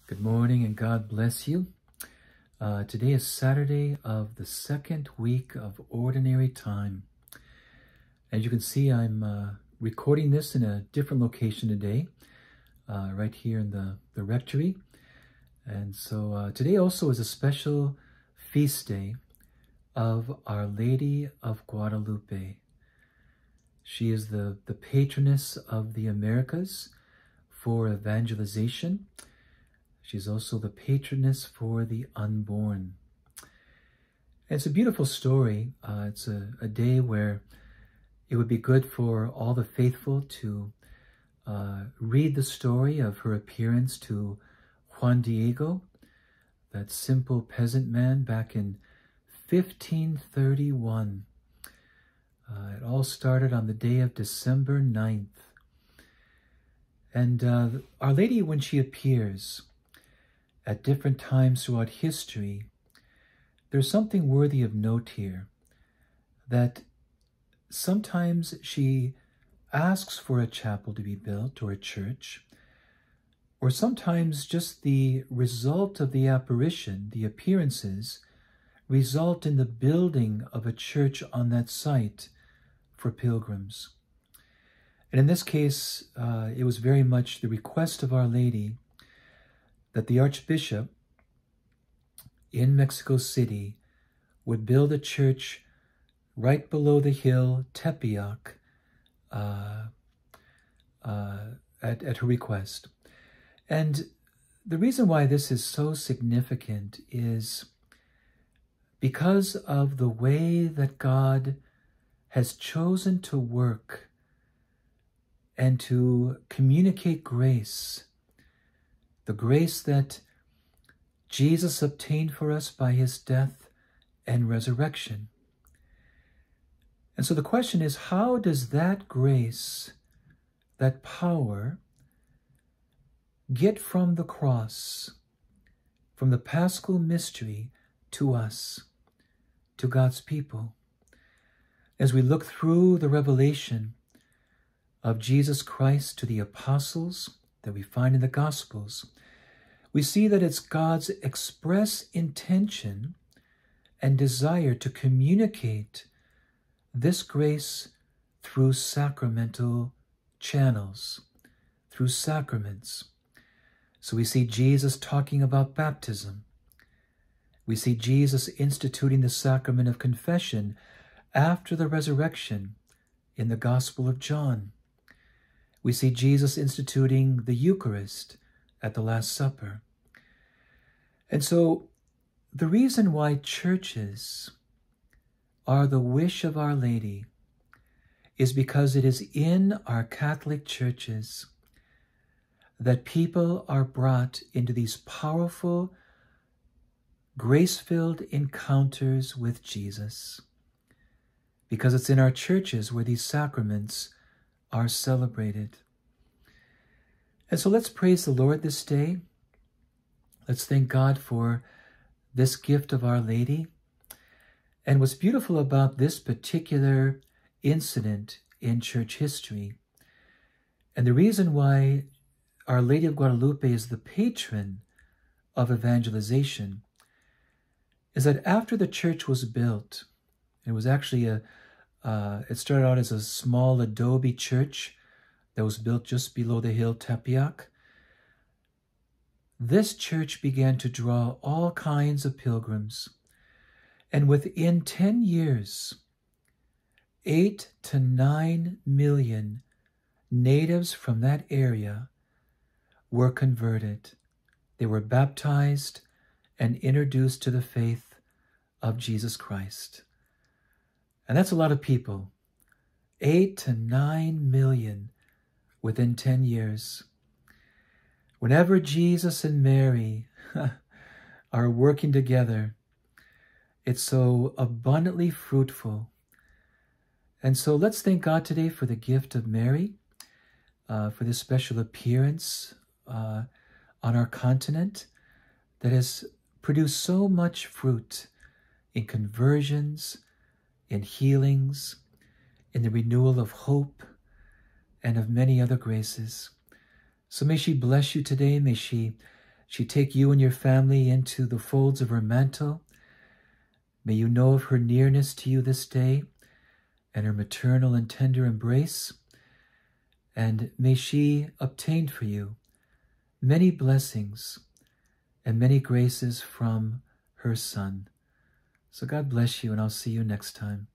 Good morning and God bless you. Today is Saturday of the second week of Ordinary Time. As you can see, I'm recording this in a different location today, right here in the rectory. And so today also is a special feast day of Our Lady of Guadalupe. She is the patroness of the Americas for evangelization. She's also the patroness for the unborn. And it's a beautiful story. It's a day where it would be good for all the faithful to read the story of her appearance to Juan Diego, that simple peasant man back in 1531. It all started on the day of December 9th. And Our Lady, when she appears at different times throughout history, there's something worthy of note here, that sometimes she asks for a chapel to be built or a church, or sometimes just the result of the apparition, the appearances, result in the building of a church on that site for pilgrims. And in this case, it was very much the request of Our Lady that the Archbishop in Mexico City would build a church right below the hill Tepeyac at her request. And the reason why this is so significant is because of the way that God has chosen to work and to communicate grace, the grace that Jesus obtained for us by his death and resurrection. And so the question is, how does that grace, that power, get from the cross, from the Paschal mystery to us, to God's people? As we look through the revelation of Jesus Christ to the apostles that we find in the Gospels, we see that it's God's express intention and desire to communicate this grace through sacramental channels, through sacraments. So we see Jesus talking about baptism. We see Jesus instituting the sacrament of confession after the resurrection in the Gospel of John. We see Jesus instituting the Eucharist at the Last Supper. And so the reason why churches are the wish of Our Lady is because it is in our Catholic churches that people are brought into these powerful, grace-filled encounters with Jesus. Because it's in our churches where these sacraments are celebrated. And so let's praise the Lord this day. Let's thank God for this gift of Our Lady. And what's beautiful about this particular incident in church history, and the reason why Our Lady of Guadalupe is the patron of evangelization, is that after the church was built, it was actually it started out as a small adobe church that was built just below the hill Tepeyac. This church began to draw all kinds of pilgrims. And within 10 years, 8 to 9 million natives from that area were converted. They were baptized and introduced to the faith of Jesus Christ. And that's a lot of people. 8 to 9 million within 10 years. Whenever Jesus and Mary are working together, it's so abundantly fruitful. And so let's thank God today for the gift of Mary, for this special appearance on our continent that has produced so much fruit in conversions, in healings, in the renewal of hope, and of many other graces. So may she bless you today. May she she take you and your family into the folds of her mantle. May you know of her nearness to you this day and her maternal and tender embrace. And may she obtain for you many blessings and many graces from her Son. So God bless you, and I'll see you next time.